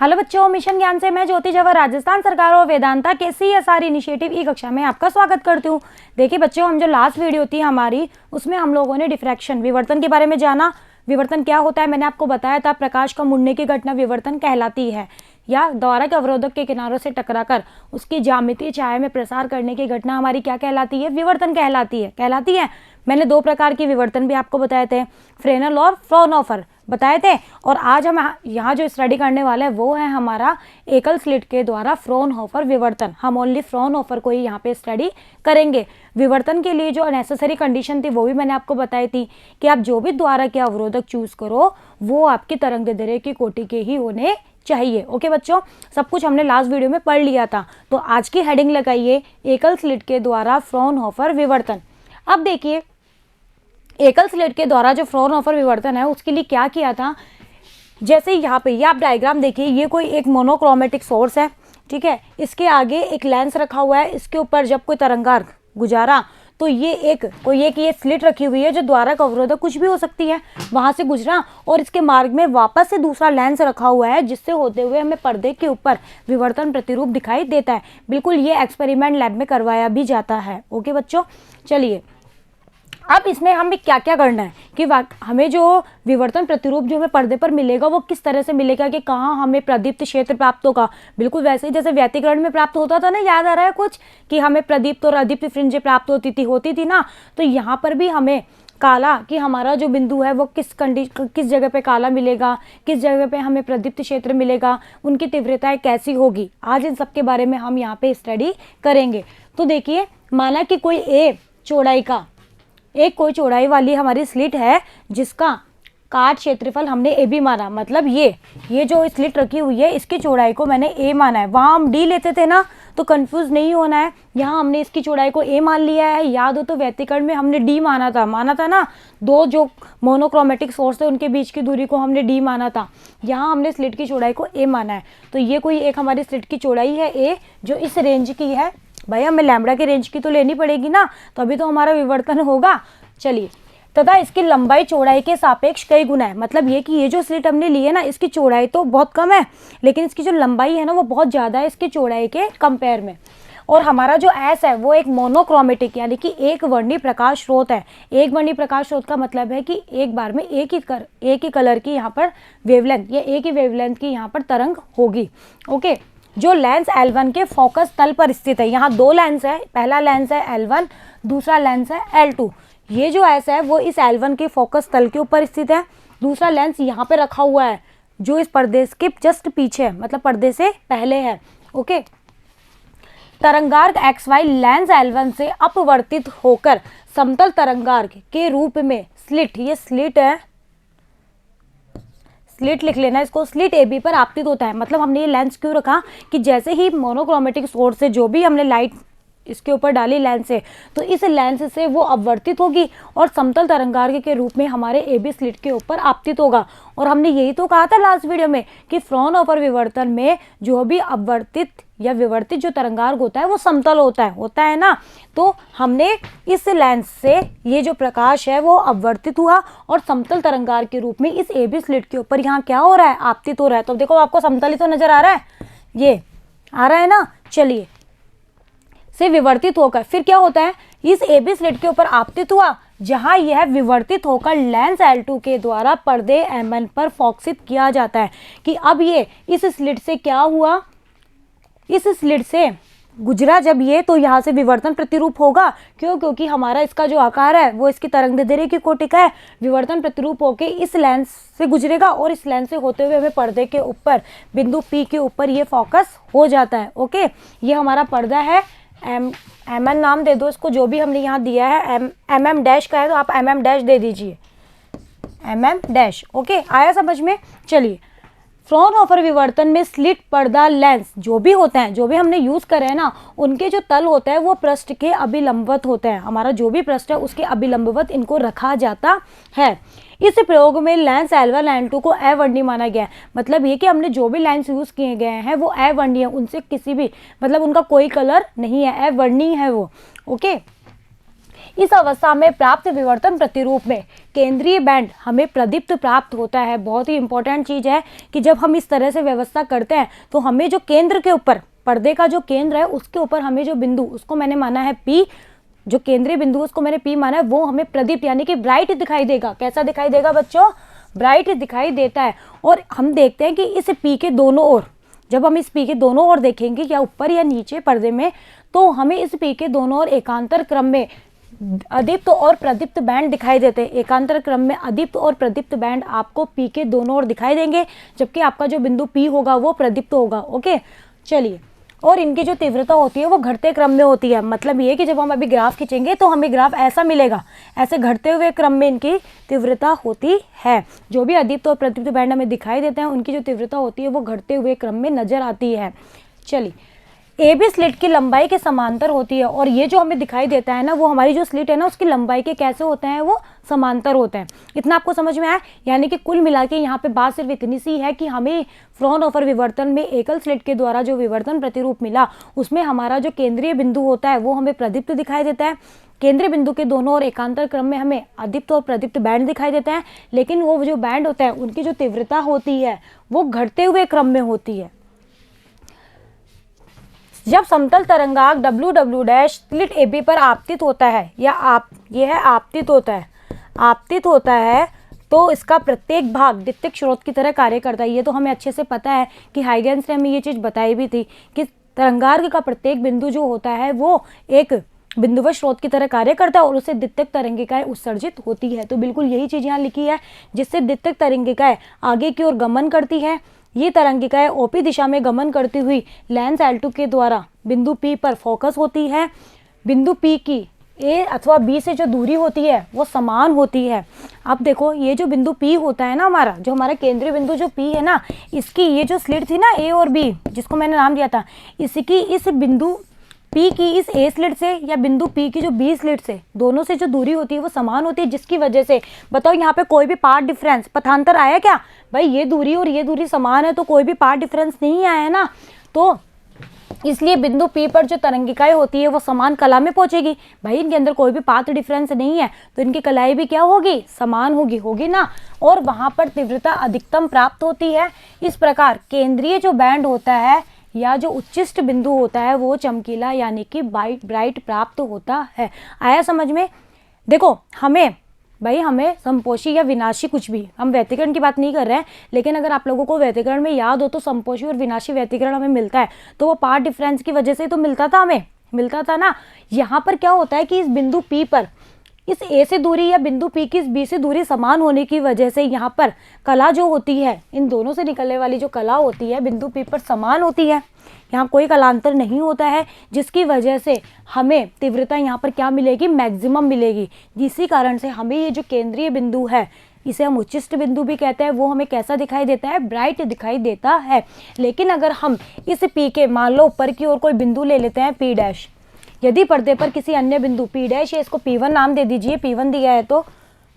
Hello बच्चों, mission ज्ञान से मैं ज्योति जवाहर राजस्थान सरकार और वेदांता के CSR इनिशिएटिव ई कक्षा में आपका स्वागत करती हूँ। देखिए बच्चों, हम जो लास्ट वीडियो थी हमारी, उसमें हम लोगों ने डिफ्रैक्शन विवर्तन के बारे में जाना। विवर्तन क्या होता है मैंने आपको बताया था। प्रकाश का मुड़ने की घटना विवर्तन कहलाती है, या द्वारक अवरोधक के किनारों से टकराकर उसकी ज्यामितीय छाया में प्रसार करने की घटना हमारी क्या कहलाती है? विवर्तन कहलाती है। मैंने दो प्रकार के विवर्तन भी आपको बताए थे, फ्रेनेल और फ्राउनहोफर बताए थे। और आज हम यहाँ जो स्टडी करने वाले हैं वो है हमारा एकल स्लिट के द्वारा फ्राउनहोफर विवर्तन। हम ओनली फ्राउनहोफर को ही यहाँ पे स्टडी करेंगे। विवर्तन के लिए जो नेसेसरी कंडीशन थी वो भी मैंने आपको बताई थी कि आप जो भी द्वारक या अवरोधक चूज करो वो आपकी तरंगदैर्घ्य की कोटि के ही होने चाहिए। ओके बच्चों, सब कुछ हमने लास्ट वीडियो में पढ़ लिया था। तो आज की हेडिंग लगाइए, एकल स्लिट के द्वारा फ्राउनहोफर विवर्तन। अब देखिए, एकल स्लिट के द्वारा जो फ्राउनहोफर विवर्तन है उसके लिए क्या किया था। जैसे यहाँ पे ये आप डायग्राम देखिए, ये कोई एक मोनोक्रोमेटिक सोर्स है, ठीक है। इसके आगे एक लेंस रखा हुआ है, इसके ऊपर जब कोई तरंगार्घ गुजारा तो ये ये स्लिट रखी हुई है जो द्वारक अवरोधक कुछ भी हो सकती है, वहां से गुजरा और इसके मार्ग में वापस से दूसरा लेंस रखा हुआ है जिससे होते हुए हमें पर्दे के ऊपर विवर्तन प्रतिरूप दिखाई देता है। बिल्कुल ये एक्सपेरिमेंट लैब में करवाया भी जाता है। ओके बच्चों, चलिए अब इसमें हमें क्या क्या करना है कि हमें जो विवर्तन प्रतिरूप जो हमें पर्दे पर मिलेगा वो किस तरह से मिलेगा, कि कहाँ हमें प्रदीप्त क्षेत्र प्राप्त होगा। बिल्कुल वैसे ही जैसे व्यतिकरण में प्राप्त होता था ना, याद आ रहा है कुछ, कि हमें प्रदीप्त और अदीप्त फ्रिंजें प्राप्त होती थी ना। तो यहाँ पर भी हमें काला, कि हमारा जो बिंदु है वो किस जगह पे काला मिलेगा, किस जगह पे हमें प्रदीप्त क्षेत्र मिलेगा, उनकी तीव्रताएं कैसी होगी, आज इन सब के बारे में हम यहाँ पे स्टडी करेंगे। तो देखिए, माना कि कोई चौड़ाई वाली हमारी स्लिट है जिसका काट क्षेत्रफल हमने ए बी माना, मतलब ये जो स्लिट रखी हुई है इसकी चौड़ाई को मैंने ए माना है। वहाँ हम डी लेते थे ना, तो कंफ्यूज नहीं होना है। यहाँ हमने इसकी चौड़ाई को ए मान लिया है। याद हो तो व्यतिकरण में हमने डी माना था ना, दो जो मोनोक्रोमेटिक सोर्स थे उनके बीच की दूरी को हमने डी माना था। यहाँ हमने स्लिट की चौड़ाई को ए माना है। तो ये कोई एक हमारी स्लिट की चौड़ाई है ए, जो इस रेंज की है। भाई हमें लैम्बडा के रेंज की तो लेनी पड़ेगी ना, तभी तो हमारा विवर्तन होगा। चलिए, तथा इसकी लंबाई चौड़ाई के सापेक्ष कई गुना है। मतलब ये कि ये जो स्लिट हमने ली है ना, इसकी चौड़ाई तो बहुत कम है लेकिन इसकी जो लंबाई है ना वो बहुत ज़्यादा है इसकी चौड़ाई के कंपेयर में। और हमारा जो एस है वो एक मोनोक्रोमेटिक यानी कि एक वर्णी प्रकाश स्रोत है। एक वर्णी प्रकाश स्रोत का मतलब है कि एक बार में एक ही कलर की यहाँ पर वेवलेंथ या एक ही वेवलेंथ की यहाँ पर तरंग होगी। ओके, जो लेंस L1 के फोकस तल पर स्थित है। यहाँ दो लेंस है, पहला लेंस है L1, दूसरा लेंस है L2। ये जो ऐसा है वो इस L1 के फोकस तल के ऊपर स्थित है। दूसरा लेंस यहाँ पे रखा हुआ है जो इस पर्दे के जस्ट पीछे है, मतलब पर्दे से पहले है। ओके, तरंगार्घ XY लेंस L1 से अपवर्तित होकर समतल तरंगार्घ के रूप में स्लिट, ये स्लिट है, स्लिट लिख लेना इसको, स्लिट AB पर आपतित होता है। मतलब हमने ये लेंस क्यों रखा कि जैसे ही मोनोक्रोमेटिक सोर्स से जो भी हमने लाइट इसके ऊपर डाली लेंस से, तो इस लेंस से वो अपवर्तित होगी और समतल तरंगार्घ के रूप में हमारे AB स्लिट के ऊपर आपतित होगा। और हमने यही तो कहा था लास्ट वीडियो में कि फ्राउनहोफर विवर्तन में जो भी अपवर्तित या विवर्तित जो तरंगार्घ होता है वो समतल होता है ना। तो हमने इस लेंस से ये जो प्रकाश है वो अपवर्तित हुआ और समतल तरंगार्घ के रूप में इस AB स्लिट के ऊपर यहाँ क्या हो रहा है, आपतित हो रहा है। तो देखो आपको समतल ही तो नजर आ रहा है, ये आ रहा है ना। चलिए, से विवर्तित होकर फिर क्या होता है, इस AB स्लिट के ऊपर आपतित हुआ, जहां यह विवर्तित होकर लेंस L2 के द्वारा पर्दे MN पर फोकसित किया जाता है। कि अब ये इस स्लिट से क्या हुआ, इस स्लिट से गुजरा जब ये, तो यहाँ से विवर्तन प्रतिरूप होगा। क्यों? क्योंकि हमारा इसका जो आकार है वो इसकी तरंगदैर्घ्य की कोटि का है। विवर्तन प्रतिरूप होके इस लेंस से गुजरेगा और इस लेंस से होते हुए हमें पर्दे के ऊपर बिंदु P के ऊपर ये फोकस हो जाता है। ओके, ये हमारा पर्दा है। MN नाम दे दो इसको, जो भी हमने यहाँ दिया है। MM डैश का है तो आप MM डैश दे दीजिए, MM डैश। ओके, आया समझ में। चलिए, फ्राउनहोफर विवर्तन में स्लिट, पर्दा, लेंस जो भी होते हैं, जो भी हमने यूज करे हैं ना, उनके जो तल होता है वो पृष्ठ के अभिलंबवत होते हैं। हमारा जो भी पृष्ठ है उसके अभिलंबवत इनको रखा जाता है। इस प्रयोग में लेंस L1 L2 को अवर्णीय माना गया है। मतलब ये कि हमने जो भी लेंस यूज किए गए हैं वो अवर्णीय है, उनसे किसी भी मतलब उनका कोई कलर नहीं है, अवर्णीय है वो। ओके, इस अवस्था में प्राप्त विवर्तन प्रतिरूप में केंद्रीय बैंड हमें प्रदीप्त प्राप्त होता है। बहुत ही इंपॉर्टेंट चीज़ है कि जब हम इस तरह से व्यवस्था करते हैं तो हमें जो केंद्र के ऊपर, पर्दे का जो केंद्र है उसके ऊपर हमें जो बिंदु, उसको मैंने माना है P, जो केंद्रीय बिंदु उसको मैंने P माना है, वो हमें प्रदीप्त यानी कि ब्राइट दिखाई देगा। कैसा दिखाई देगा बच्चों? ब्राइट दिखाई देता है। और हम देखते हैं कि इस P के दोनों ओर, जब हम इस P के दोनों ओर देखेंगे या ऊपर या नीचे पर्दे में, तो हमें इस P के दोनों ओर एकांतर क्रम में अदीप्त और प्रदीप्त बैंड दिखाई देते हैं। एकांतर क्रम में अदीप्त और प्रदीप्त बैंड आपको P के दोनों ओर दिखाई देंगे, जबकि आपका जो बिंदु P होगा वो प्रदीप्त होगा। ओके, चलिए। और इनकी जो तीव्रता होती है वो घटते क्रम में होती है। मतलब ये कि जब हम अभी ग्राफ खींचेंगे तो हमें ग्राफ ऐसा मिलेगा, ऐसे घटते हुए क्रम में इनकी तीव्रता होती है। जो भी अदीप्त और प्रदीप्त बैंड हमें दिखाई देते हैं उनकी जो तीव्रता होती है वो घटते हुए क्रम में नजर आती है। चलिए, AB स्लिट की लंबाई के समांतर होती है, और ये जो हमें दिखाई देता है ना, वो हमारी जो स्लिट है ना उसकी लंबाई के कैसे होते हैं, वो समांतर होते हैं। इतना आपको समझ में आया? यानी कि कुल मिला के यहाँ पे बात सिर्फ इतनी सी है कि हमें फ्रॉनहोफर विवर्तन में एकल स्लिट के द्वारा जो विवर्तन प्रतिरूप मिला उसमें हमारा जो केंद्रीय बिंदु होता है वो हमें प्रदीप्त दिखाई देता है। केंद्रीय बिंदु के दोनों ओर एकांतर क्रम में हमें अदीप्त और प्रदीप्त बैंड दिखाई देते हैं, लेकिन वो जो बैंड होता है उनकी जो तीव्रता होती है वो घटते हुए क्रम में होती है। जब समतल तरंगाग WW' स्लिट AB पर आपतित होता है, या यह है आपतित होता है, आपतित होता है, तो इसका प्रत्येक भाग द्वितीयक स्रोत की तरह कार्य करता है। ये तो हमें अच्छे से पता है कि हाइगेंस ने हमें ये चीज़ बताई भी थी कि तरंगार्ग का प्रत्येक बिंदु जो होता है वो एक बिंदुवत स्रोत की तरह कार्य करता है और उससे द्वितीयक तरंगिकाएं उत्सर्जित होती है। तो बिल्कुल यही चीज़ यहाँ लिखी है, जिससे द्वितीयक तरंगिकाएं आगे की ओर गमन करती है। ये तरंगिकाएं OP दिशा में गमन करती हुई लेंस L2 के द्वारा बिंदु P पर फोकस होती है। बिंदु P की A अथवा B से जो दूरी होती है वो समान होती है। अब देखो, ये जो बिंदु P होता है ना, हमारा जो हमारा केंद्रीय बिंदु जो P है ना, इसकी ये जो स्लिट थी ना A और B, जिसको मैंने नाम दिया था, इसकी इस बिंदु P की इस A स्लिट से या बिंदु P की जो B स्लिट से, दोनों से जो दूरी होती है वो समान होती है, जिसकी वजह से बताओ यहाँ पे कोई भी पार्ट डिफरेंस, पथांतर आया क्या? भाई ये दूरी और ये दूरी समान है तो कोई भी पार्ट डिफरेंस नहीं आया है ना। तो इसलिए बिंदु P पर जो तरंगिकाएं होती है वो समान कला में पहुंचेगी। भाई इनके अंदर कोई भी पाथ डिफरेंस नहीं है तो इनकी कलाएं भी क्या होगी? समान होगी ना। और वहां पर तीव्रता अधिकतम प्राप्त होती है। इस प्रकार केंद्रीय जो बैंड होता है या जो उच्चिष्ट बिंदु होता है वो चमकीला यानी कि ब्राइट प्राप्त होता है। आया समझ में? देखो, हमें संपोषी या विनाशी, कुछ भी, हम व्यतिकरण की बात नहीं कर रहे हैं, लेकिन अगर आप लोगों को व्यतिकरण में याद हो तो संपोषी और विनाशी व्यतिकरण हमें मिलता है, तो वो पार्ट डिफरेंस की वजह से तो मिलता था ना। यहाँ पर क्या होता है कि इस बिंदु P पर इस A से दूरी या बिंदु P की इस B से दूरी समान होने की वजह से यहाँ पर कला जो होती है, इन दोनों से निकलने वाली जो कला होती है बिंदु P पर समान होती है। यहाँ कोई कलांतर नहीं होता है, जिसकी वजह से हमें तीव्रता यहाँ पर क्या मिलेगी? मैक्सिमम मिलेगी। इसी कारण से हमें ये जो केंद्रीय बिंदु है, इसे हम उच्चिष्ट बिंदु भी कहते हैं, वो हमें कैसा दिखाई देता है? ब्राइट दिखाई देता है। लेकिन अगर हम इस P के, मान लो ऊपर की ओर कोई बिंदु ले लेते हैं P', यदि पर्दे पर किसी अन्य बिंदु P' या इसको P1 नाम दे दीजिए, P1 दिया है तो,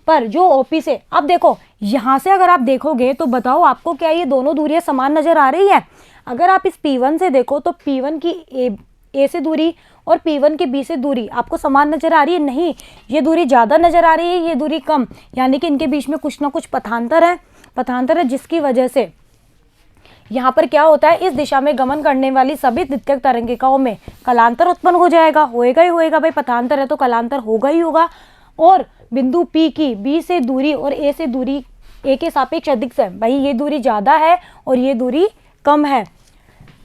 पर जो OP से, अब देखो यहाँ से अगर आप देखोगे तो बताओ आपको क्या ये दोनों दूरियां समान नजर आ रही है? अगर आप इस P1 से देखो तो P1 की A से दूरी और P1 की B से दूरी आपको समान नजर आ रही है? नहीं, ये दूरी ज़्यादा नजर आ रही है, ये दूरी कम, यानी कि इनके बीच में कुछ ना कुछ पथांतर है, जिसकी वजह से यहाँ पर क्या होता है? इस दिशा में गमन करने वाली सभी द्वितीयक तरंगिकाओं में कलांतर उत्पन्न हो जाएगा। होएगा ही होएगा भाई, पथांतर है तो कलांतर होगा ही होगा। और बिंदु P की B से दूरी और A से दूरी A के सापेक्ष अधिक है, भाई ये दूरी ज़्यादा है और ये दूरी कम है।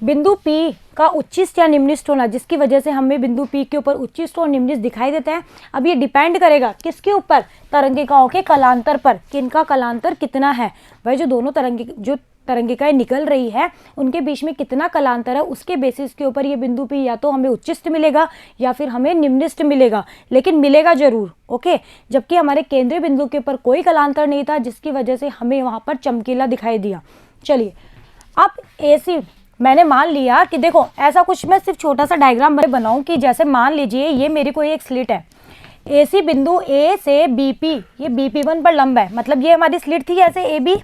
बिंदु P का उच्चिष्ट या निम्निष्ट होना, जिसकी वजह से हमें बिंदु P के ऊपर उच्चिष्ट और निम्निष्ट दिखाई देता है। अब ये डिपेंड करेगा किसके ऊपर? तरंगिकाओं के कलांतर पर, कि इनका कलांतर कितना है। भाई जो दोनों तरंगिकाएं निकल रही है उनके बीच में कितना कलांतर है, उसके बेसिस के ऊपर ये बिंदु P या तो हमें उच्चिष्ट मिलेगा या फिर हमें निम्निष्ट मिलेगा, लेकिन मिलेगा जरूर। ओके, जबकि हमारे केंद्रीय बिंदु के ऊपर कोई कलांतर नहीं था, जिसकी वजह से हमें वहां पर चमकीला दिखाई दिया। चलिए, अब AC मैंने मान लिया कि देखो ऐसा कुछ, मैं सिर्फ छोटा सा डायग्राम बनाऊं कि जैसे मान लीजिए ये मेरी कोई एक स्लिट है, AC बिंदु A से BP, ये BP1 पर लंब है, मतलब ये हमारी स्लिट थी ऐसे AB,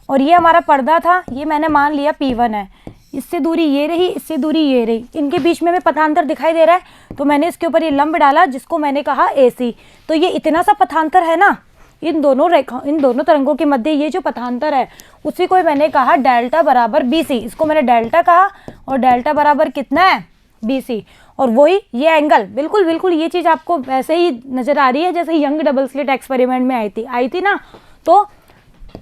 और ये हमारा पर्दा था, ये मैंने मान लिया P1 है। इससे दूरी ये रही, इससे दूरी ये रही, इनके बीच में हमें पथांतर दिखाई दे रहा है, तो मैंने इसके ऊपर ये लंब डाला जिसको मैंने कहा AC। तो ये इतना सा पथांतर है ना, इन दोनों तरंगों के मध्य ये जो पथांतर है उसी को मैंने कहा डेल्टा बराबर BC। इसको मैंने डेल्टा कहा और डेल्टा बराबर कितना है BC। और वही ये एंगल, बिल्कुल बिल्कुल ये चीज़ आपको वैसे ही नजर आ रही है जैसे यंग डबल स्लिट एक्सपेरिमेंट में आई थी ना। तो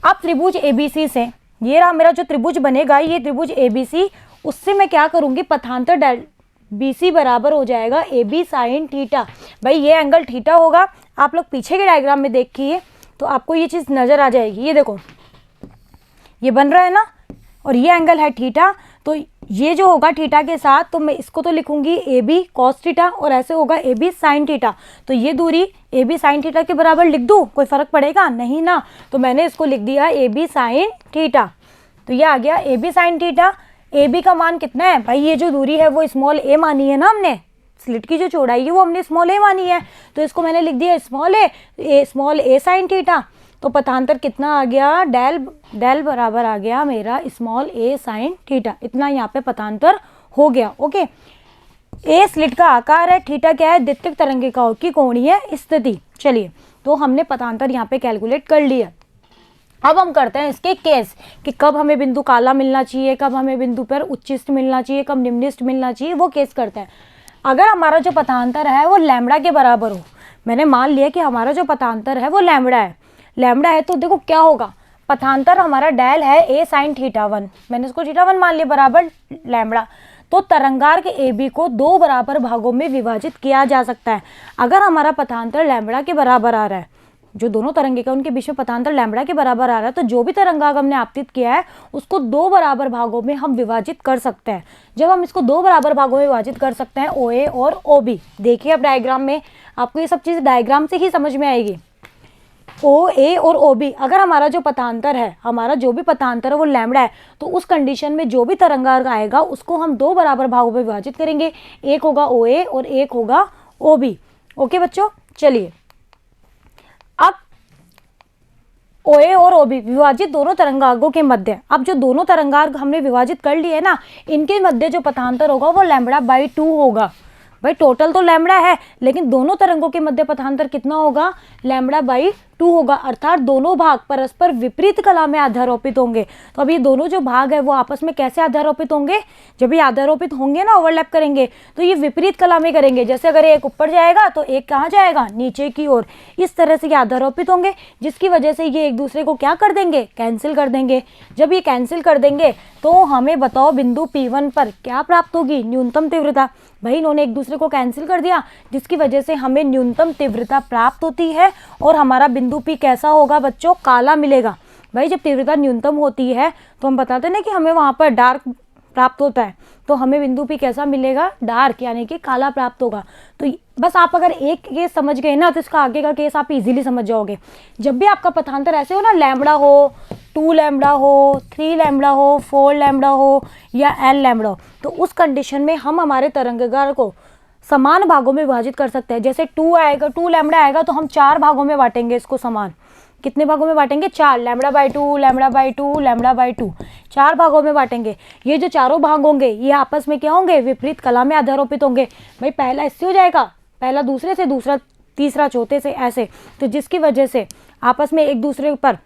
अब त्रिभुज ABC से ये रहा मेरा जो त्रिभुज बनेगा, ये त्रिभुज ABC, उससे मैं क्या करूंगी, पथांतर BC बराबर हो जाएगा AB साइन थीटा। भाई ये एंगल थीटा होगा, आप लोग पीछे के डायग्राम में देखिए तो आपको ये चीज़ नज़र आ जाएगी। ये देखो ये बन रहा है ना, और ये एंगल है थीटा। तो ये जो होगा थीटा के साथ, तो मैं इसको तो लिखूंगी AB कॉस थीटा और ऐसे होगा AB साइन थीटा। तो ये दूरी AB साइन थीटा के बराबर लिख दूँ, कोई फ़र्क पड़ेगा नहीं ना। तो मैंने इसको लिख दिया AB साइन थीटा। तो ये आ गया AB साइन थीटा। AB का मान कितना है भाई, ये जो दूरी है वो स्मॉल a मानी है ना हमने, स्लिट की जो चौड़ाई है वो हमने स्मॉल a मानी है, तो इसको मैंने लिख दिया स्मॉल a साइन थीटा। तो पथांतर कितना आ गया, डेल बराबर आ गया मेरा स्मॉल a साइन थीटा। इतना यहाँ पे पथांतर हो गया। ओके, a स्लिट का आकार है, थीटा क्या है, द्वितीयक तरंगिकाओं की कोणीय स्थिति। चलिए, तो हमने पथांतर यहाँ पे कैलकुलेट कर लिया। अब हम करते हैं इसके केस कि कब हमें बिंदु काला मिलना चाहिए, कब हमें बिंदु पर उच्चिष्ट मिलना चाहिए, कब निम्निष्ट मिलना चाहिए, वो केस करते हैं। अगर हमारा जो पथांतर है वो लैम्बडा के बराबर हो, मैंने मान लिया कि हमारा जो पथांतर है वो लैम्बडा है, तो देखो क्या होगा, पथांतर हमारा डेल है A साइन थीटा 1, मैंने इसको थीटा 1 मान लिया बराबर लैम्बडा। तो तरंगार्क AB को 2 बराबर भागों में विभाजित किया जा सकता है। अगर हमारा पथांतर लैम्बडा के बराबर आ रहा है, जो दोनों तरंगिका उनके बीच में पथांतर लैम्बडा के बराबर आ रहा है, तो जो भी तरंगांक हमने आपतित किया है उसको 2 बराबर भागों में हम विभाजित कर सकते हैं। जब हम इसको 2 बराबर भागों में विभाजित कर सकते हैं, OA और OB, देखिए अब डायग्राम में आपको ये सब चीज़ डायग्राम से ही समझ में आएगी। OA और OB, अगर हमारा जो पथांतर है, हमारा जो भी पथांतर है वो लैम्बडा है, तो उस कंडीशन में जो भी तरंगांक आएगा उसको हम 2 बराबर भागों में विभाजित करेंगे, एक होगा OA और एक होगा OB। ओके बच्चों, चलिए अब OA और OB विभाजित दोनों तरंगांकों के मध्य, अब जो दोनों तरंगांक हमने विभाजित कर लिए ना, इनके मध्य जो पथांतर होगा वो λ/2 होगा। भाई टोटल तो लैम्बडा है, लेकिन दोनों तरंगों के मध्य पथांतर कितना होगा, λ/2 होगा, अर्थात दोनों भाग परस्पर विपरीत कला में आधारोपित होंगे। तो अब ये दोनों जो भाग है वो आपस में कैसे आधारोपित होंगे, जब ये आधारोपित होंगे ना, ओवरलैप करेंगे, तो ये विपरीत कला में करेंगे। जैसे अगर एक ऊपर जाएगा तो एक कहाँ जाएगा, नीचे की ओर। इस तरह से ये आधारोपित होंगे, जिसकी वजह से ये एक दूसरे को क्या कर देंगे, कैंसिल कर देंगे। जब ये कैंसिल कर देंगे तो हमें बताओ बिंदु P1 पर क्या प्राप्त होगी, न्यूनतम तीव्रता। भाई इन्होंने एक दूसरे को कैंसिल कर दिया, जिसकी वजह से हमें न्यूनतम तीव्रता प्राप्त होती है और हमारा बिंदु P कैसा होगा बच्चों, काला मिलेगा। भाई जब तीव्रता न्यूनतम होती है तो हम बताते हैं ना कि हमें वहाँ पर डार्क प्राप्त होता है, तो हमें बिंदु P कैसा मिलेगा, डार्क, यानी कि काला प्राप्त होगा। तो बस आप अगर एक केस समझ गए ना तो इसका आगे का केस आप इजीली समझ जाओगे। जब भी आपका पथांतर ऐसे हो ना, लैम्बडा हो, 2 लैम्बडा हो, 3 लैम्बडा हो, 4 लैम्बडा हो या L लैम्बडा हो, तो उस कंडीशन में हम हमारे तरंगांक को समान भागों में विभाजित कर सकते हैं। जैसे 2 आएगा, 2 लैम्बडा आएगा तो हम 4 भागों में बांटेंगे इसको समान। कितने भागों में बांटेंगे, 4, λ/2 λ/2 λ/2, 4 भागों में बांटेंगे। ये जो चारों भाग होंगे ये आपस में क्या होंगे, विपरीत कला में आधारोपित होंगे। भाई पहला इससे हो जाएगा, पहला दूसरे से, दूसरा तीसरा चौथे से, ऐसे। तो जिसकी वजह से आपस में एक दूसरे पर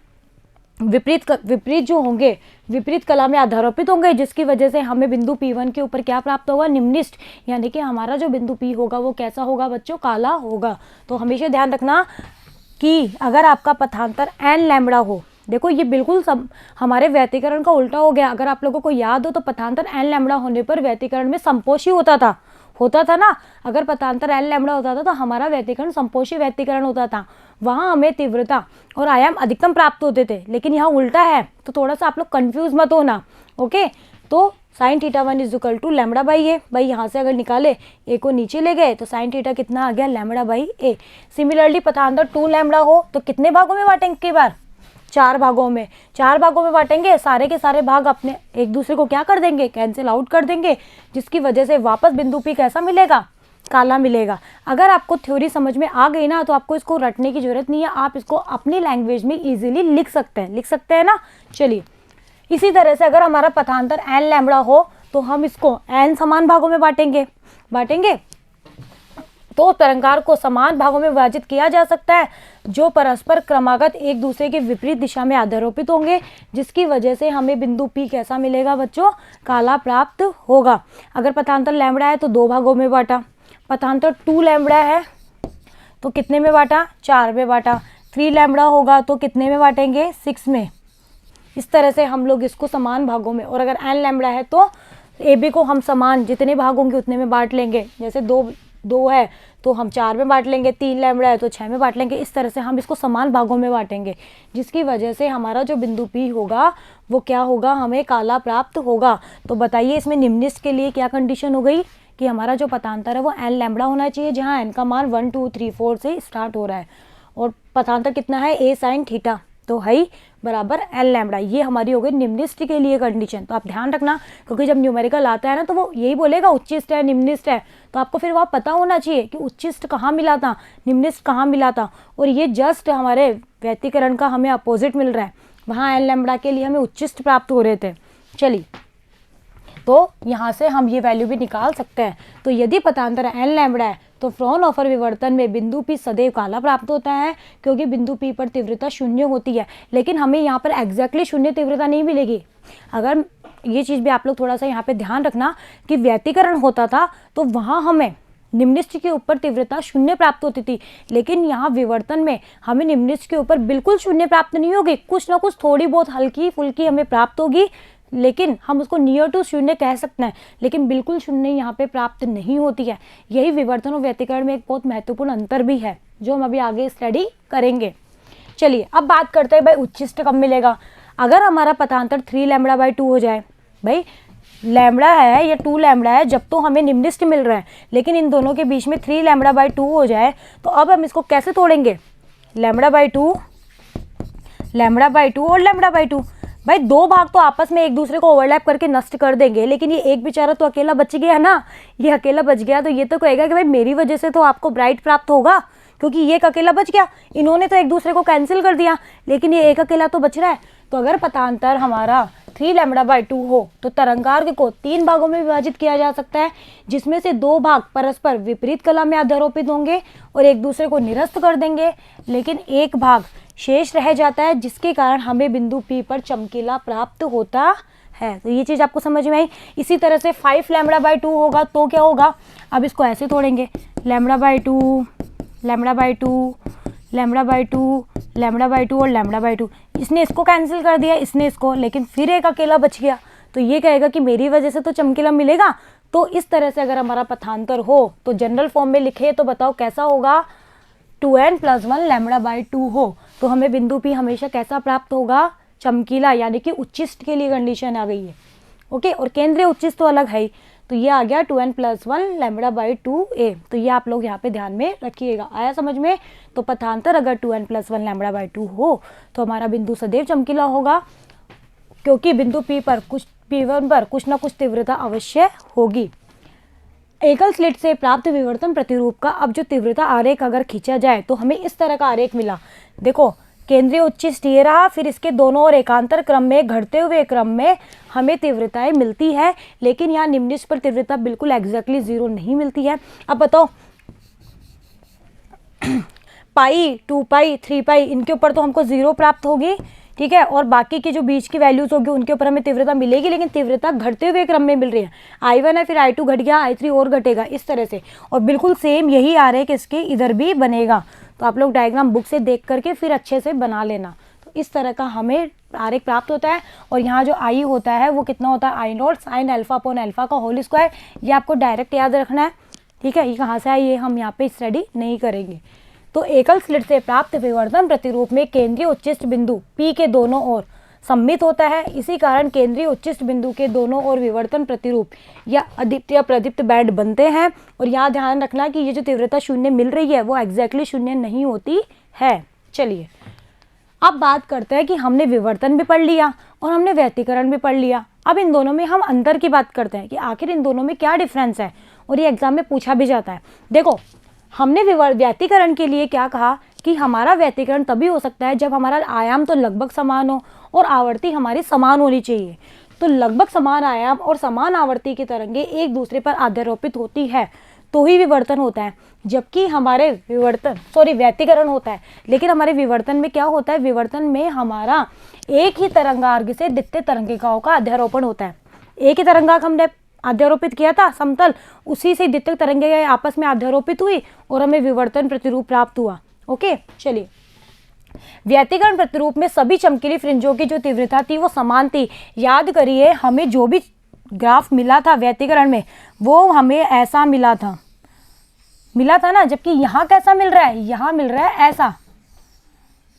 विपरीत जो होंगे, विपरीत कला में आधारोपित होंगे, जिसकी वजह से हमें बिंदु P1 के ऊपर क्या प्राप्त होगा, निम्निष्ट, यानी कि हमारा जो बिंदु P होगा वो कैसा होगा बच्चों, काला होगा। तो हमेशा ध्यान रखना कि अगर आपका पथांतर n लैम्बडा हो, देखो ये बिल्कुल सब हमारे व्यतिकरण का उल्टा हो गया। अगर आप लोगों को याद हो तो पथांतर n लैम्बडा होने पर व्यतिकरण में संपोषी होता था ना। अगर पथांतर n लैम्बडा होता था तो हमारा व्यतिकरण संपोषी व्यतिकरण होता था, वहाँ हमें तीव्रता और आयाम अधिकतम प्राप्त होते थे। लेकिन यहाँ उल्टा है, तो थोड़ा सा आप लोग कंफ्यूज मत होना। ओके, तो sine theta 1 is to λ/a। भाई यहाँ से अगर निकाले, a को नीचे ले गए तो साइन थीटा कितना आ गया, λ/a। सिमिलरली पथांतर 2 लैम्बडा हो तो कितने भागों में बांटेंगे, कई बार 4 भागों में, 4 भागों में बांटेंगे। सारे के सारे भाग अपने एक दूसरे को क्या कर देंगे, कैंसिल आउट कर देंगे, जिसकी वजह से वापस बिंदु P कैसा मिलेगा, काला मिलेगा। अगर आपको थ्योरी समझ में आ गई ना तो आपको इसको रटने की जरूरत नहीं है, आप इसको अपनी लैंग्वेज में इजीली लिख सकते हैं ना। चलिए, इसी तरह से अगर हमारा पथांतर n लैम्बडा हो तो हम इसको n समान भागों में बांटेंगे तो तरंगार को समान भागों में विभाजित किया जा सकता है जो परस्पर क्रमागत एक दूसरे के विपरीत दिशा में अध्यारोपित होंगे, जिसकी वजह से हमें बिंदु P कैसा मिलेगा बच्चों, काला प्राप्त होगा। अगर पथांतर लैम्बडा है तो 2 भागों में बांटा, पथांतर 2 लैम्बडा है तो कितने में बांटा, 4 में बांटा, 3 लैम्बडा होगा तो कितने में बांटेंगे, 6 में। इस तरह से हम लोग इसको समान भागों में, और अगर n लैम्बडा है तो AB को हम समान जितने भाग होंगे उतने में बांट लेंगे। जैसे 2 है तो हम 4 में बांट लेंगे, 3 लैम्बडा है तो 6 में बांट लेंगे। इस तरह से हम इसको समान भागों में बांटेंगे, जिसकी वजह से हमारा जो बिंदु P होगा वो क्या होगा, हमें काला प्राप्त होगा। तो बताइए इसमें निम्नलिखित के लिए क्या कंडीशन हो गई कि हमारा जो पथांतर है वो n लैम्बडा होना चाहिए, जहाँ n का मान 1 2 3 4 से स्टार्ट हो रहा है, और पथांतर कितना है, a sin थीटा, तो है बराबर n लैम्बडा। ये हमारी हो गई निम्नलिखित के लिए कंडीशन। तो आप ध्यान रखना, क्योंकि जब न्यूमेरिकल आता है ना तो वो यही बोलेगा उच्चिष्ट है निम्नलिखित है, तो आपको फिर वहाँ पता होना चाहिए कि उच्चिष्ट कहाँ मिला था, निम्नलिखित कहाँ मिला था। और ये जस्ट हमारे व्यतिकरण का हमें अपोजिट मिल रहा है, वहाँ n लैम्बडा के लिए हमें उच्चिष्ट प्राप्त हो रहे थे। चलिए, तो यहाँ से हम ये वैल्यू भी निकाल सकते हैं। तो यदि पथांतर n लैम्बडा है तो फ्रॉनहोफर विवर्तन में बिंदु P सदैव काला प्राप्त होता है, क्योंकि बिंदु P पर तीव्रता 0 होती है। लेकिन हमें यहाँ पर एग्जैक्टली 0 तीव्रता नहीं मिलेगी। अगर ये चीज़ भी आप लोग थोड़ा सा यहाँ पे ध्यान रखना कि व्यतिकरण होता था तो वहाँ हमें निम्नलिखित के ऊपर तीव्रता 0 प्राप्त होती थी, लेकिन यहाँ विवर्तन में हमें निम्नलिखित के ऊपर बिल्कुल 0 प्राप्त नहीं होगी, कुछ ना कुछ थोड़ी बहुत हल्की फुल्की हमें प्राप्त होगी, लेकिन हम उसको नियर टू 0 कह सकते हैं, लेकिन बिल्कुल 0 यहाँ पे प्राप्त नहीं होती है। यही विवर्तन और व्यतिकरण में एक बहुत महत्वपूर्ण अंतर भी है, जो हम अभी आगे स्टडी करेंगे। चलिए, अब बात करते हैं भाई उच्चिष्ट कब मिलेगा। अगर हमारा पथांतर 3 लैम्बडा बाई 2 हो जाए, भाई लैम्बडा है या 2 लैम्बडा है, जब तो हमें निम्नलिखित मिल रहा है, लेकिन इन दोनों के बीच में 3 लैम्बडा बाई 2 हो जाए, तो अब हम इसको कैसे तोड़ेंगे, लैम्बडा बाई 2 और लैम्बडा बाई 2। भाई 2 भाग तो आपस में एक दूसरे को ओवरलैप करके नष्ट कर देंगे, लेकिन ये एक बेचारा तो अकेला बच गया ना, ये अकेला बच गया तो ये तो कहेगा कि भाई मेरी वजह से तो आपको ब्राइट प्राप्त होगा, क्योंकि ये एक अकेला बच गया, इन्होंने तो एक दूसरे को कैंसिल कर दिया, लेकिन ये एक अकेला तो बच रहा है। तो अगर पथांतर हमारा 3 लैम्बडा बाई 2 हो तो तरंगार्घ को 3 भागों में विभाजित किया जा सकता है, जिसमें से 2 भाग परस्पर विपरीत कला में अध्यारोपित होंगे और एक दूसरे को निरस्त कर देंगे, लेकिन एक भाग शेष रह जाता है, जिसके कारण हमें बिंदु P पर चमकीला प्राप्त होता है। तो ये चीज़ आपको समझ में आई। इसी तरह से 5 लैम्बडा बाई 2 होगा तो क्या होगा, अब इसको ऐसे तोड़ेंगे, lambda by 2, lambda by 2, lambda by 2, lambda by 2 और लैम्बडा बाई 2। इसने इसको कैंसिल कर दिया, इसने इसको, लेकिन फिर एक अकेला बच गया, तो ये कहेगा कि मेरी वजह से तो चमकीला मिलेगा। तो इस तरह से अगर हमारा पथांतर हो तो जनरल फॉर्म में लिखे तो बताओ कैसा होगा, 2n + 1 लैम्बडा बाई 2 हो तो हमें बिंदु P हमेशा कैसा प्राप्त होगा, चमकीला, यानी कि उच्चिष्ट के लिए कंडीशन आ गई है। ओके, और केंद्रीय उच्चिष्ट तो अलग है ही, तो ये आ गया 2n + 1 लैम्बडा बाई 2a। तो ये आप लोग यहाँ पे ध्यान में रखिएगा। आया समझ में। तो पथांतर अगर 2n + 1 लैम्बडा बाई 2 हो तो हमारा बिंदु सदैव चमकीला होगा, क्योंकि बिंदु P1 पर कुछ ना कुछ तीव्रता अवश्य होगी। एकल स्लिट से प्राप्त विवर्तन प्रतिरूप का अब जो तीव्रता आरेख अगर खींचा जाए तो हमें इस तरह का आरेख मिला। देखो, केंद्रीय उच्चिष्ट ये रहा, फिर इसके दोनों और एकांतर क्रम में घटते हुए क्रम में हमें तीव्रताएं मिलती है, लेकिन यहाँ निम्नलिखित पर तीव्रता बिल्कुल एग्जैक्टली 0 नहीं मिलती है। अब बताओ, पाई, 2 पाई, 3 पाई, इनके ऊपर तो हमको 0 प्राप्त होगी, ठीक है, और बाकी की जो बीच की वैल्यूज होगी उनके ऊपर हमें तीव्रता मिलेगी, लेकिन तीव्रता घटते हुए क्रम में मिल रही है। I1 है, फिर I2 घट गया, I3 और घटेगा, इस तरह से। और बिल्कुल सेम यही आरेख इसके इधर भी बनेगा। तो आप लोग डायग्राम बुक से देख करके फिर अच्छे से बना लेना। तो इस तरह का हमें आरेख प्राप्त होता है। और यहाँ जो I होता है वो कितना होता है, I0 sin α/α का होल स्क्वायर। ये आपको डायरेक्ट याद रखना है, ठीक है। ये कहाँ से आई, ये हम यहाँ पे स्टडी नहीं करेंगे। तो एकल स्लिट से प्राप्त विवर्तन प्रतिरूप में केंद्रीय उच्चिष्ट बिंदु P के दोनों ओर सम्मित होता है। इसी कारण केंद्रीय उच्चिष्ट बिंदु के दोनों ओर विवर्तन प्रतिरूप या अदीप्त या प्रदीप्त बैंड बनते हैं। और यहाँ ध्यान रखना कि ये जो तीव्रता 0 मिल रही है वो एग्जैक्टली 0 नहीं होती है। चलिए, अब बात करते हैं कि हमने विवर्तन भी पढ़ लिया और हमने व्यतिकरण भी पढ़ लिया। अब इन दोनों में हम अंतर की बात करते हैं कि आखिर इन दोनों में क्या डिफरेंस है, और ये एग्जाम में पूछा भी जाता है। देखो, हमने व्यतिकरण के लिए क्या कहा कि हमारा व्यतिकरण तभी हो सकता है जब हमारा आयाम तो लगभग समान हो और आवर्ती हमारी समान होनी चाहिए। तो लगभग समान आयाम और समान आवर्ती की तरंगे एक दूसरे पर अध्यारोपित होती है तो ही विवर्तन होता है, जबकि हमारे व्यतिकरण होता है। लेकिन हमारे विवर्तन में क्या होता है, विवर्तन में हमारा एक ही तरंगार्घ से द्वितीय तरंगिकाओं का अध्यारोपण होता है। एक ही तरंगार्घ हमने अध्यारोपित किया था समतल, उसी से द्वितीय तरंगिकाएं आपस में अध्यारोपित हुई और हमें विवर्तन प्रतिरूप प्राप्त हुआ। ओके, चलिए। व्यतिकरण प्रतिरूप में सभी चमकीली फ्रिंजों की जो तीव्रता थी वो समान थी। याद करिए, हमें जो भी ग्राफ मिला था व्यतिकरण में वो हमें ऐसा मिला था ना, जबकि यहाँ कैसा मिल रहा है, यहाँ मिल रहा है ऐसा।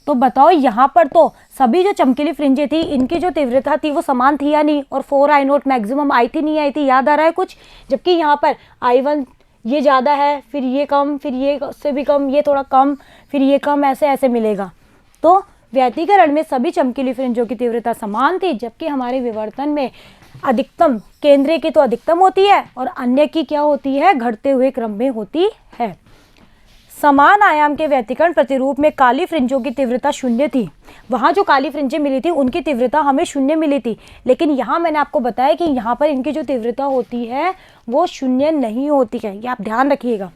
तो बताओ, यहाँ पर तो सभी जो चमकीली फ्रिंजें थी इनकी जो तीव्रता थी वो समान थी या नहीं, और 4I0 मैक्सिमम आई थी नहीं आई थी, याद आ रहा है कुछ। जबकि यहाँ पर I1 ये ज़्यादा है, फिर ये कम, फिर ये उससे भी कम, ये थोड़ा कम, फिर ये कम, ऐसे ऐसे मिलेगा। तो व्यतिकरण में सभी चमकीली फ्रिंजों की तीव्रता समान थी, जबकि हमारे विवर्तन में अधिकतम केंद्रीय की तो अधिकतम होती है और अन्य की क्या होती है, घटते हुए क्रम में होती है। समान आयाम के व्यतिकरण प्रतिरूप में काली फ्रिंजों की तीव्रता 0 थी। वहाँ जो काली फ्रिंजें मिली थी उनकी तीव्रता हमें 0 मिली थी, लेकिन यहाँ मैंने आपको बताया कि यहाँ पर इनकी जो तीव्रता होती है वो 0 नहीं होती है, ये आप ध्यान रखिएगा।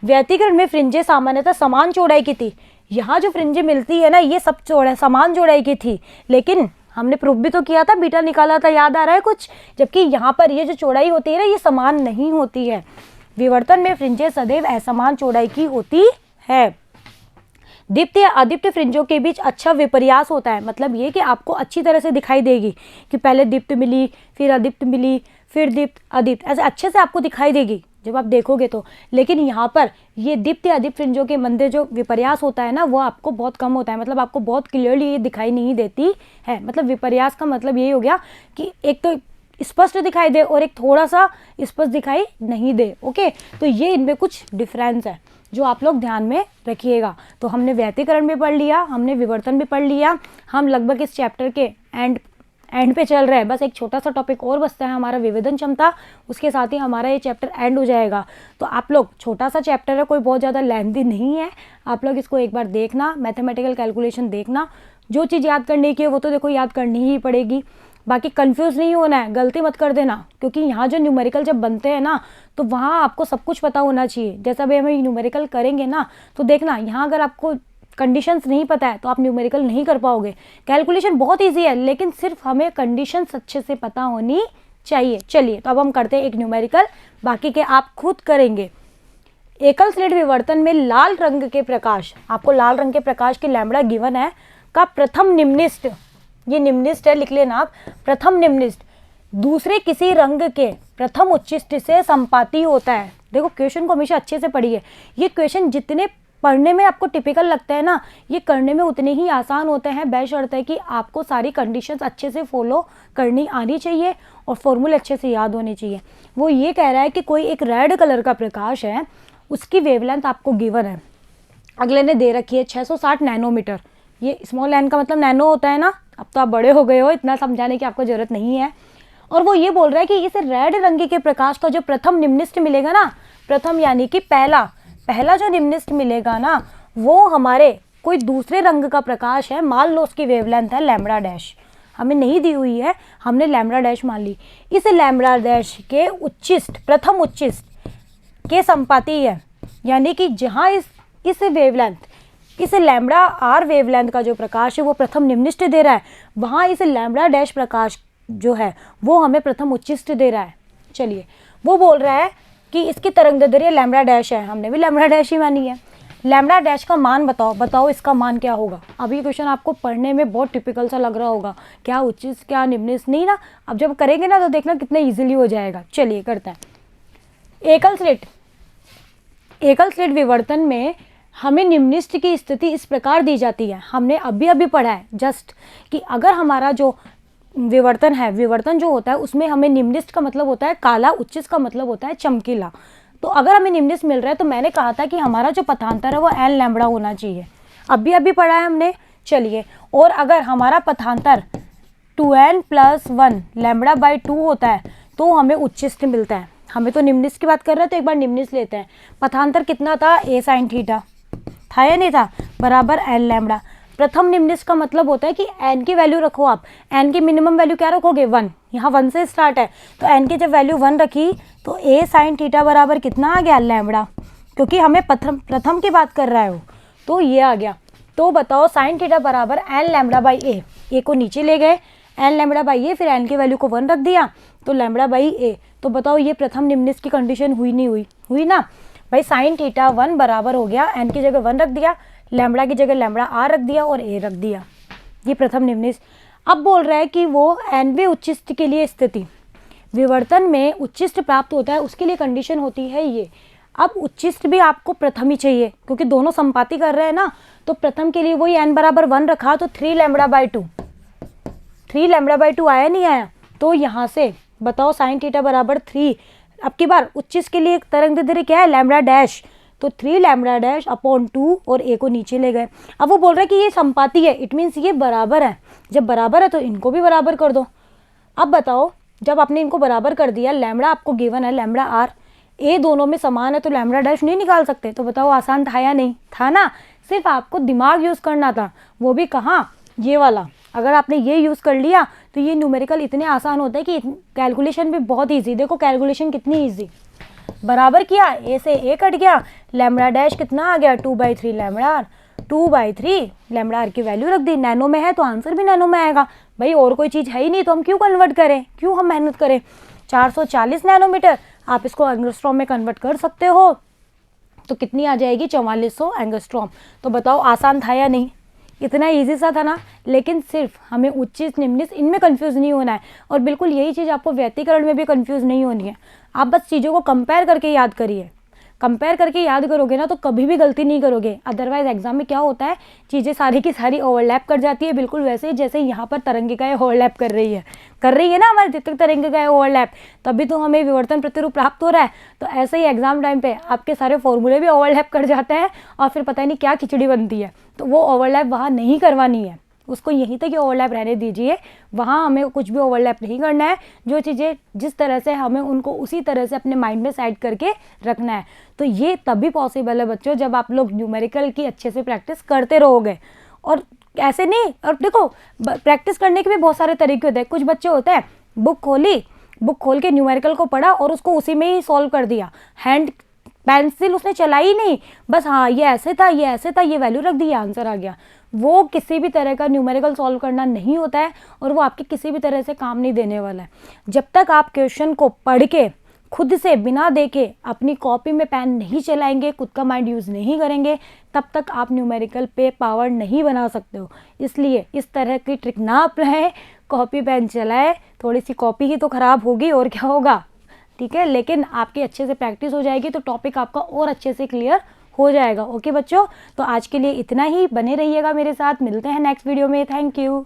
व्यतिकरण में फ्रिंजें सामान्यतः समान चौड़ाई की थी। यहाँ जो फ्रिंजें मिलती है ना, ये सब समान चौड़ाई की थी, लेकिन हमने प्रूफ भी तो किया था, बीटा निकाला था, याद आ रहा है कुछ। जबकि यहाँ पर ये जो चौड़ाई होती है ना, ये समान नहीं होती है। विवर्तन में फ्रिंजें सदैव असमान चौड़ाई की होती है। दीप्त या अदीप्त फ्रिंजों के बीच अच्छा विपर्यास होता है, मतलब ये कि आपको अच्छी तरह से दिखाई देगी कि पहले दीप्त मिली, फिर अदीप्त मिली, फिर दीप्त अदीप्त, ऐसे अच्छे से आपको दिखाई देगी जब आप देखोगे तो। लेकिन यहाँ पर ये दीप्त या अदीप्त फ्रिंजों के मध्य जो विपर्यास होता है ना, वो आपको बहुत कम होता है, मतलब आपको बहुत क्लियरली ये दिखाई नहीं देती है। मतलब विपर्यास का मतलब यही हो गया कि एक तो स्पष्ट दिखाई दे और एक थोड़ा सा स्पष्ट दिखाई नहीं दे। ओके, तो ये इनमें कुछ डिफरेंस है जो आप लोग ध्यान में रखिएगा। तो हमने व्यतिकरण भी पढ़ लिया, हमने विवर्तन भी पढ़ लिया, हम लगभग इस चैप्टर के एंड पे चल रहे हैं। बस एक छोटा सा टॉपिक और बचता है हमारा विभेदन क्षमता, उसके साथ ही हमारा ये चैप्टर एंड हो जाएगा। तो आप लोग, छोटा सा चैप्टर है, कोई बहुत ज़्यादा लेंथी नहीं है, आप लोग इसको एक बार देखना, मैथमेटिकल कैलकुलेशन देखना। जो चीज़ याद करने की है वो तो देखो याद करनी ही पड़ेगी, बाकी कंफ्यूज नहीं होना है, गलती मत कर देना, क्योंकि यहाँ जो न्यूमेरिकल जब बनते हैं ना तो वहाँ आपको सब कुछ पता होना चाहिए। जैसा भी हमें न्यूमेरिकल करेंगे ना, तो देखना यहाँ अगर आपको कंडीशंस नहीं पता है तो आप न्यूमेरिकल नहीं कर पाओगे। कैलकुलेशन बहुत इजी है, लेकिन सिर्फ हमें कंडीशंस अच्छे से पता होनी चाहिए। चलिए, तो अब हम करते हैं एक न्यूमेरिकल, बाकी के आप खुद करेंगे। एकल स्लिट विवर्तन में लाल रंग के प्रकाश, आपको लाल रंग के प्रकाश की लैम्बडा गिवन है, का प्रथम निम्निष्ठ, ये निम्निष्ठ है, लिख लेना आप, प्रथम निम्निष्ठ दूसरे किसी रंग के प्रथम उच्चिष्ट से संपाती होता है। देखो, क्वेश्चन को हमेशा अच्छे से पढ़िए। ये क्वेश्चन जितने पढ़ने में आपको टिपिकल लगता है ना, ये करने में उतने ही आसान होते हैं, बशर्ते है कि आपको सारी कंडीशंस अच्छे से फॉलो करनी आनी चाहिए और फॉर्मूले अच्छे से याद होने चाहिए। वो ये कह रहा है कि कोई एक रेड कलर का प्रकाश है, उसकी वेवलेंथ आपको गिवन है, अगले ने दे रखी है 660 नैनोमीटर। ये स्मॉल एन का मतलब नैनो होता है ना, अब तो आप बड़े हो गए हो, इतना समझाने की आपको जरूरत नहीं है। और वो ये बोल रहा है कि इस रेड रंग के प्रकाश का जो प्रथम निम्निष्ठ मिलेगा ना, प्रथम यानी कि पहला जो निम्निष्ठ मिलेगा ना, वो हमारे कोई दूसरे रंग का प्रकाश है, मान लो उसकी वेवलेंथ है लैम्बडा डैश, हमें नहीं दी हुई है, हमने लैम्बडा डैश मान ली। इस लैम्बडा डैश के उच्चिष्ट, प्रथम उच्चिष्ट के संपाती है, यानी कि जहाँ इस वेवलेंथ, इस लैम्बडा आर वेवलेंथ का जो प्रकाश है वो प्रथम निम्निष्ठ दे रहा है, वहाँ इस लैम्बडा डैश प्रकाश जो है वो हमें प्रथम उच्चिष्ट दे रहा है। चलिए, वो बोल रहा है कि इसकी तरंगदैर्ध्य लैम्बडा डैश है, हमने भी लैम्बडा डैश ही मानी है। लैम्बडा डैश का मान बताओ इसका मान क्या होगा। अब ये क्वेश्चन आपको पढ़ने में बहुत टिपिकल सा लग रहा होगा, क्या उच्चिष्ट क्या निम्निष्ठ, नहीं ना, अब जब करेंगे ना तो देखना कितना ईजिली हो जाएगा। चलिए करते हैं। एकल स्लिट विवर्तन में हमें निम्निष्ठ की स्थिति इस प्रकार दी जाती है, हमने अभी पढ़ा है जस्ट, कि अगर हमारा जो विवर्तन है, विवर्तन जो होता है उसमें हमें निम्निष्ठ का मतलब होता है काला, उच्चिष्ट का मतलब होता है चमकीला। तो अगर हमें निम्निष्ठ मिल रहा है तो मैंने कहा था कि हमारा जो पथांतर है वो एन लैम्बडा होना चाहिए, अभी पढ़ा है हमने। चलिए, और अगर हमारा पथांतर 2n+1 लैम्बडा बाई 2 होता है तो हमें उच्चिष्ट मिलता है। हमें तो निम्निष्ठ की बात कर रहे हैं तो एक बार निम्निष्ठ लेते हैं। पथांतर कितना था, a sin थीटा था या नहीं था, बराबर एन लैम्बडा। प्रथम निम्निस्ट का मतलब होता है कि एन की वैल्यू रखो आप, एन की मिनिमम वैल्यू क्या रखोगे 1, यहाँ 1 से स्टार्ट है तो एन की जब वैल्यू 1 रखी तो ए साइन थीटा बराबर कितना आ गया लैम्बडा, क्योंकि हमें प्रथम की बात कर रहा है वो, तो ये आ गया। तो बताओ साइन थीटा बराबर एन लैम्बडा बाई ए को नीचे ले गए, एन लैम्बडा बाई ए, फिर एन की वैल्यू को 1 रख दिया तो लैम्बडा बाई ए। तो बताओ ये प्रथम निम्निस्ट की कंडीशन हुई नहीं हुई? हुई ना भाई। साइन थीटा 1 बराबर हो गया, एन की जगह 1 रख दिया, लैम्बडा की जगह लैम्बडा आर रख दिया और ए रख दिया, ये प्रथम निम्निस्ट। अब बोल रहा है कि वो एनवें उच्चिष्ट के लिए स्थिति, विवर्तन में उच्चिष्ट प्राप्त होता है उसके लिए कंडीशन होती है ये। अब उच्चिष्ट भी आपको प्रथम ही चाहिए क्योंकि दोनों संपाति कर रहे हैं ना, तो प्रथम के लिए वही एन बराबर 1 रखा तो 3 लैम्बडा बाई 2, 3 लैम्बडा बाई 2 आया नहीं आया? तो यहाँ से बताओ साइन थीटा बराबर 3, अब की बार उच्चिष्ट के लिए तरंग दैर्ध्य क्या है लैम्बडा डैश, तो 3 लैम्बडा डैश अपॉन 2 और ए को नीचे ले गए। अब वो बोल रहे हैं कि ये संपाति है, इट मीन्स ये बराबर है, जब बराबर है तो इनको भी बराबर कर दो। अब बताओ जब आपने इनको बराबर कर दिया, लैम्बडा आपको गिवन है लैम्बडा आर, ए दोनों में समान है तो लैम्बडा डैश नहीं निकाल सकते? तो बताओ आसान था या नहीं था ना? सिर्फ आपको दिमाग यूज़ करना था, वो भी कहाँ, ये वाला। अगर आपने ये यूज़ कर लिया तो ये न्यूमेरिकल इतने आसान होते हैं कि कैलकुलेशन भी बहुत ईजी। देखो कैलकुलेशन कितनी ईजी, बराबर किया, ए से ए कट गया, लैम्बडा डैश कितना आ गया 2/3 लैम्बडा आर, 2/3 लैम्बडा आर की वैल्यू रख दी, नैनो में है तो आंसर भी नैनो में आएगा भाई, और कोई चीज़ है ही नहीं तो हम क्यों कन्वर्ट करें, क्यों हम मेहनत करें। 440 नैनोमीटर, आप इसको एंगस्ट्रॉम में कन्वर्ट कर सकते हो तो कितनी आ जाएगी 4400 एंगस्ट्रॉम। तो बताओ आसान था या नहीं? इतना इजी सा था ना। लेकिन सिर्फ हमें उच्चिष्ट निम्निष्ठ इनमें कंफ्यूज नहीं होना है, और बिल्कुल यही चीज़ आपको व्यतिकरण में भी कंफ्यूज नहीं होनी है। आप बस चीज़ों को कंपेयर करके याद करिए, कंपेयर करके याद करोगे ना तो कभी भी गलती नहीं करोगे। अदरवाइज एग्जाम में क्या होता है, चीज़ें सारी की सारी ओवरलैप कर जाती है, बिल्कुल वैसे ही जैसे यहाँ पर तरंगिकाएं ओवरलैप कर रही है ना हमारे द्वितीयक तरंगिकाएं ओवरलैप, तभी तो हमें विवर्तन प्रतिरूप प्राप्त हो रहा है। तो ऐसे ही एग्जाम टाइम पे आपके सारे फॉर्मूले भी ओवरलैप कर जाते हैं और फिर पता नहीं क्या खिचड़ी बनती है। तो वो ओवरलैप वहाँ नहीं करवानी है, उसको यहीं तक ओवरलैप रहने दीजिए, वहाँ हमें कुछ भी ओवरलैप नहीं करना है। जो चीज़ें जिस तरह से हमें उनको उसी तरह से अपने माइंड में सेट करके रखना है। तो ये तभी पॉसिबल है बच्चों जब आप लोग न्यूमेरिकल की अच्छे से प्रैक्टिस करते रहोगे। और ऐसे नहीं, और देखो प्रैक्टिस करने के भी बहुत सारे तरीके होते हैं। कुछ बच्चे होते हैं बुक खोल के न्यूमेरिकल को पढ़ा और उसको उसी में ही सॉल्व कर दिया, हैंड पेंसिल उसने चलाई नहीं, बस हाँ ये ऐसे था ये वैल्यू रख दी, ये आंसर आ गया। वो किसी भी तरह का न्यूमेरिकल सॉल्व करना नहीं होता है और वो आपके किसी भी तरह से काम नहीं देने वाला है। जब तक आप क्वेश्चन को पढ़ के खुद से बिना देखे अपनी कॉपी में पेन नहीं चलाएंगे, खुद का माइंड यूज़ नहीं करेंगे, तब तक आप न्यूमेरिकल पे पावर नहीं बना सकते हो। इसलिए इस तरह की ट्रिक ना अपनाएं, कॉपी पेन चलाए, थोड़ी सी कॉपी ही तो ख़राब होगी और क्या होगा, ठीक है। लेकिन आपकी अच्छे से प्रैक्टिस हो जाएगी तो टॉपिक आपका और अच्छे से क्लियर हो जाएगा। ओके बच्चों, तो आज के लिए इतना ही, बने रहिएगा मेरे साथ, मिलते हैं नेक्स्ट वीडियो में। Thank you.